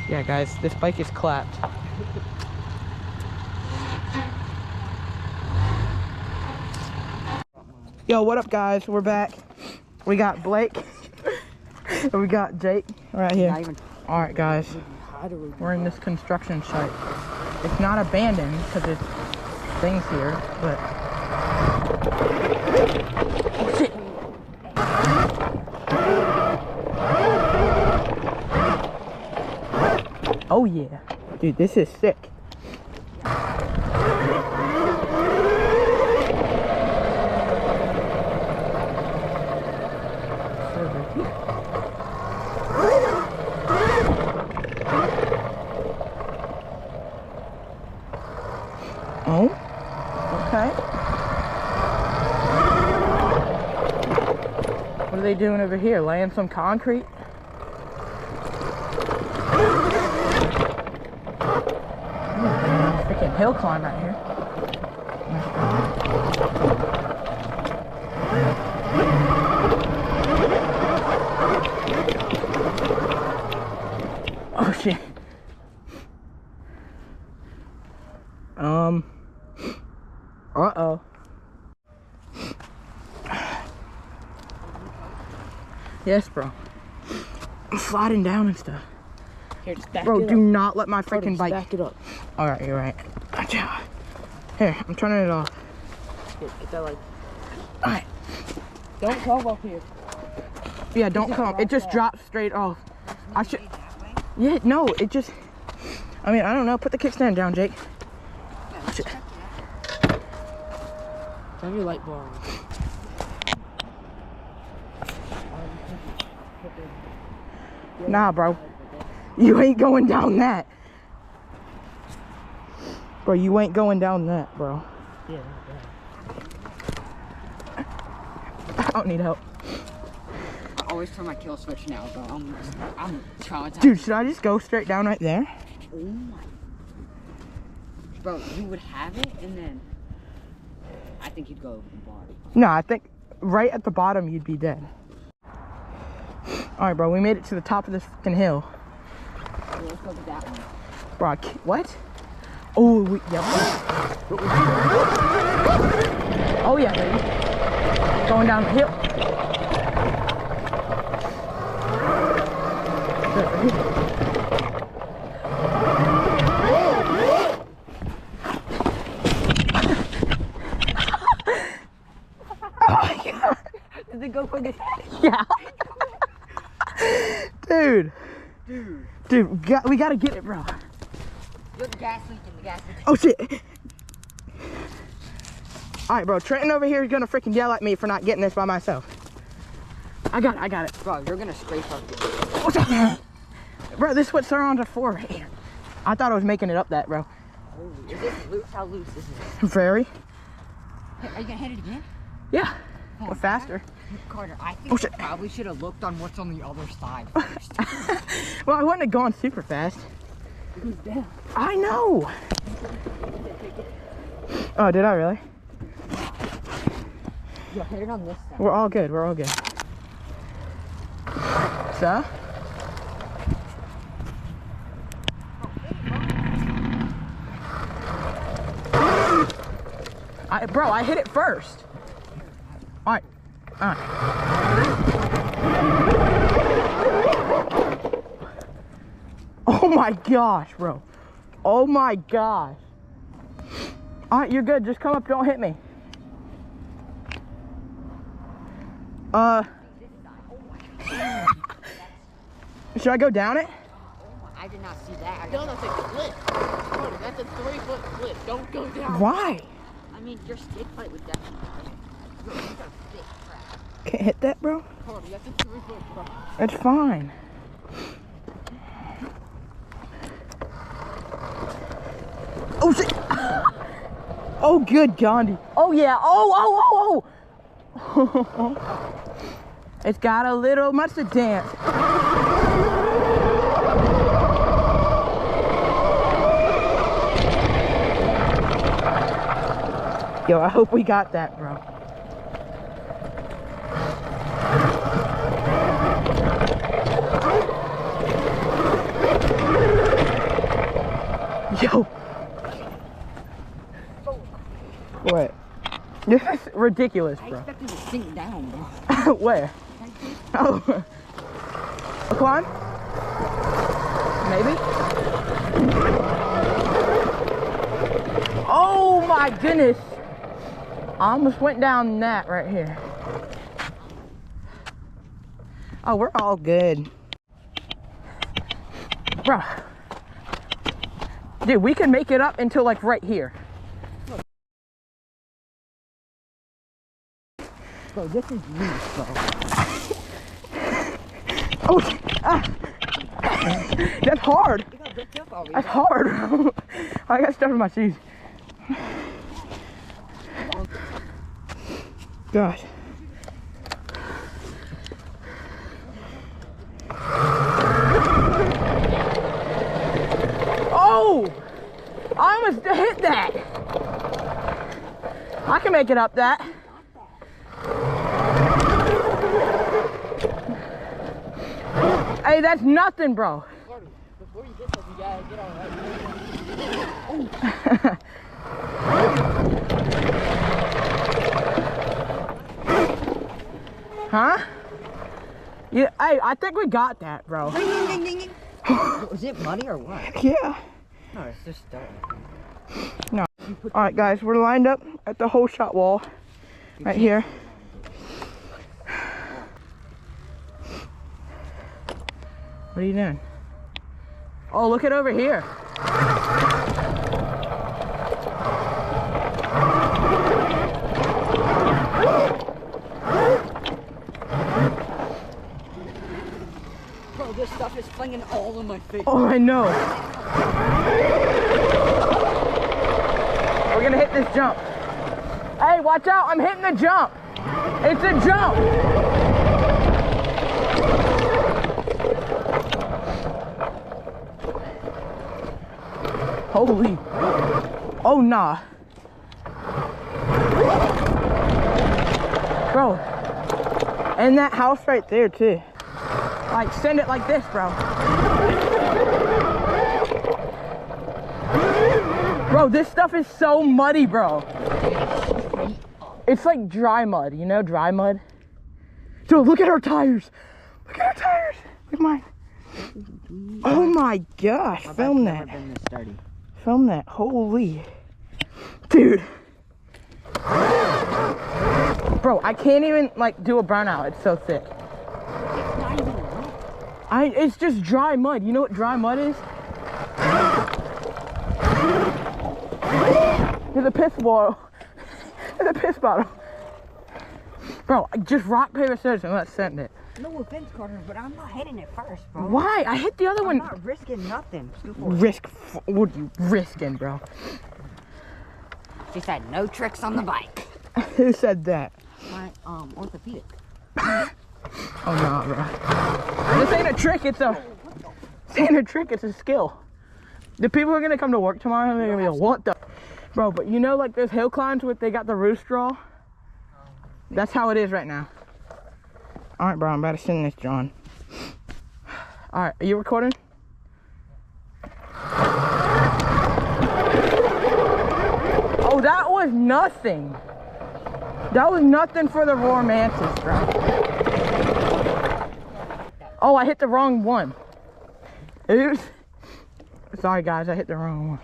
Yeah, guys, this bike is clapped. Yo, what up, guys? We're back. We got Blake. And we got Jake right here. All right, guys. We're in this construction site. It's not abandoned because there's things here, but... Oh, shit. Oh, yeah. Dude, this is sick. Oh, okay. What are they doing over here? Laying some concrete? Freaking hill climb right here. Oh shit. Uh-oh. Yes, bro. I'm sliding down and stuff. Here, just back bro, it do up. not let my freaking bike. Back it up. Alright, you're right. Gotcha. Here, I'm turning it off. Here, get that light. Alright. Don't come up here. Yeah, don't come. It just drops straight off. I should. Yeah, no, it just. I mean, I don't know. Put the kickstand down, Jake. Turn your light bar on. Nah, bro. You ain't going down that. Bro, you ain't going down that, bro. Yeah, I don't need help. I always turn my kill switch now, bro. I'm traumatized. Dude, should I just go straight down right there? Oh my. Bro, you would have it, and then I think you'd go bottom. No, I think right at the bottom you'd be dead. Alright, bro, we made it to the top of this fucking hill. So let's go to that one. Bro, what? Oh, yep. Oh, yeah, baby. Going down the hill. Oh my God. Did it go quick? Yeah. Dude, we gotta get it, bro. There's the gas leak in the gas leak. Oh shit. Alright, bro, Trenton over here is gonna freaking yell at me for not getting this by myself. I got it. Bro, you're gonna scrape up. Bro, this is what surrounds are for right here. I thought I was making it up that, bro. Holy, is this loose? How loose is it? Very. Hey, are you gonna hit it again? Yeah. Go faster. Carter, I think you probably should have looked on what's on the other side first. Well, I wouldn't have gone super fast. Who's down? I know. Oh, did I really? Yo, hit it on this side. We're all good. So? Bro, I hit it first. Alright. Oh my gosh, bro. Oh my gosh. Alright, you're good. Just come up. Don't hit me. Should I go down it? I did not see that. No, that's a cliff. Carter, that's a 3-foot cliff. Don't go down. Why? I mean, your skid plate would definitely. Yo, you got a big crap. Can't hit that, bro? Carter, that's a 3-foot cliff. It's fine. Oh shit! Oh good Gandhi. Oh yeah. Oh. It's got a little much to dance. Yo, I hope we got that, bro. Yo. What? This is ridiculous, I bro. expected to sink down, bro. Where? Oh. Climb? Maybe? Oh my goodness. I almost went down that right here. Oh, we're all good. Bro. Dude, we can make it up until like right here. Bro, this is loose, bro. Oh, that's hard. That's hard, bro. I got stuff in my shoes. God. Oh! I almost hit that. I can make it up that. Hey, that's nothing, bro. Before you get something, you gotta get on right. Huh? Yeah, hey, I think we got that, bro. Was it muddy or what? Yeah. No, it's just dirt. No. All right, guys, we're lined up at the hole shot wall right here. What are you doing? Oh, look at over here. Bro, this stuff is flinging all in my face. Oh, I know. We're gonna hit this jump. Hey, watch out, I'm hitting the jump. It's a jump. Holy. Oh, nah. Bro. And that house right there, too. Like, send it like this, bro. Bro, this stuff is so muddy, bro. It's like dry mud, you know, dry mud. Dude, look at our tires. Look at our tires. Look at mine. Oh my gosh, film that. Film that, holy. Dude. Bro, I can't even like do a burnout, it's so thick. It's not even wet. It's just dry mud. You know what dry mud is? There's a piss bottle. There's a piss bottle. Bro, just rock, paper, scissors and let's send it. No offense, Carter, but I'm not hitting it first, bro. Why? I hit the other one. I'm not risking nothing. What are you risking, bro? She said no tricks on the bike. Who said that? My orthopedic. Oh no, bro. This ain't a trick, this ain't a trick, it's a skill. The people who are gonna come to work tomorrow, they're gonna be like, what the? Bro, but you know like those hill climbs where they got the roof straw? That's how it is right now. All right, bro, I'm about to send this, John. All right, are you recording? Oh, that was nothing. That was nothing for the rawr mantis, bro. Oh, I hit the wrong one. Oops. Sorry, guys, I hit the wrong one.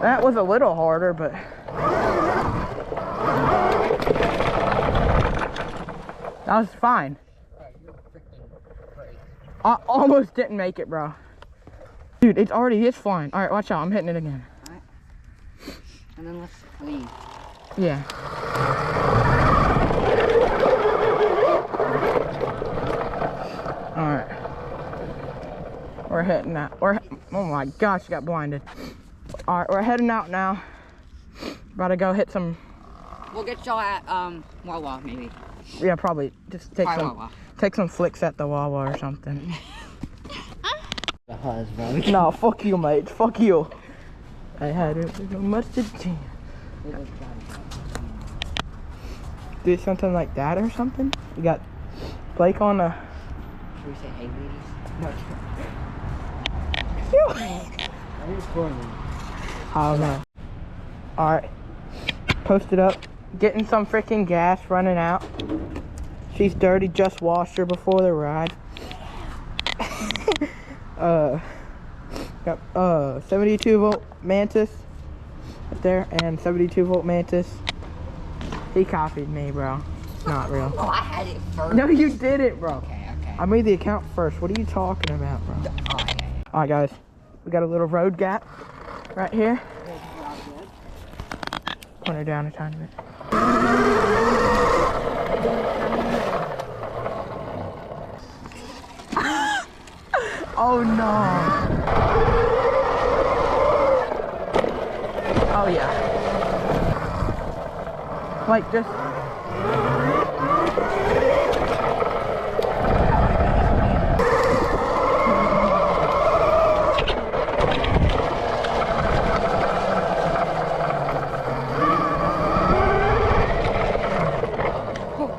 That was a little harder, but that was fine. I almost didn't make it, bro. Dude, it's flying. All right, watch out. I'm hitting it again. All right. And then let's leave. Yeah. All right. We're heading out. Oh my gosh, I got blinded. All right, we're heading out now. About to go hit some. We'll get y'all at Wawa maybe. Yeah, probably just take Wawa. some flicks at the Wawa or something. The huzz, bro. No, fuck you, mate. Fuck you. I had it with a mustard tea. Do something like that or something. You got Blake on a Should we say hey, ladies? No. Are you recording? I don't know. Alright. Posted up. Getting some freaking gas running out. She's dirty, just washed her before the ride. Got 72 volt mantis up there and 72 volt mantis. He copied me, bro. It's not real. Oh, I had it first. No, you didn't, bro. Okay, okay. I made the account first. What are you talking about, bro? Oh, okay. Alright, guys. We got a little road gap right here. Put her down a tiny bit. Oh no. Oh yeah. Like just.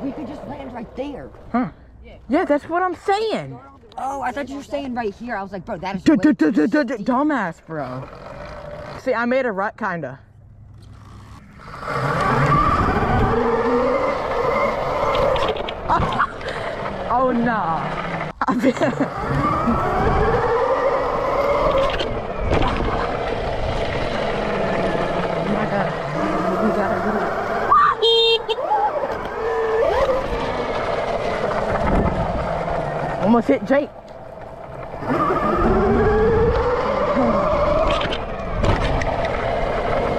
We could just land right there. Huh. Yeah, that's what I'm saying. Oh, I thought you were staying right here. I was like, bro, that is Dumbass, bro. See, I made a rut, kinda. Oh, nah. Oh my God. We gotta do it. Almost hit Jake.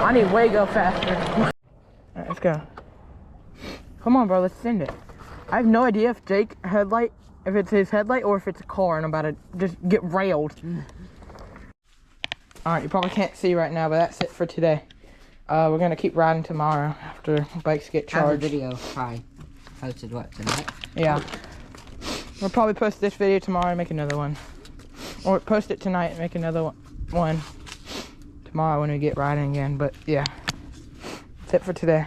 I need way go faster. Alright, let's go. Come on, bro, let's send it. I have no idea if Jake headlight, if it's his headlight or if it's a car and I'm about to just get railed. Alright, you probably can't see right now, but that's it for today. We're gonna keep riding tomorrow after bikes get charged. Have a video probably posted what, tonight? Yeah. We'll probably post this video tomorrow and make another one. Or post it tonight and make another one tomorrow when we get riding again. But yeah, that's it for today.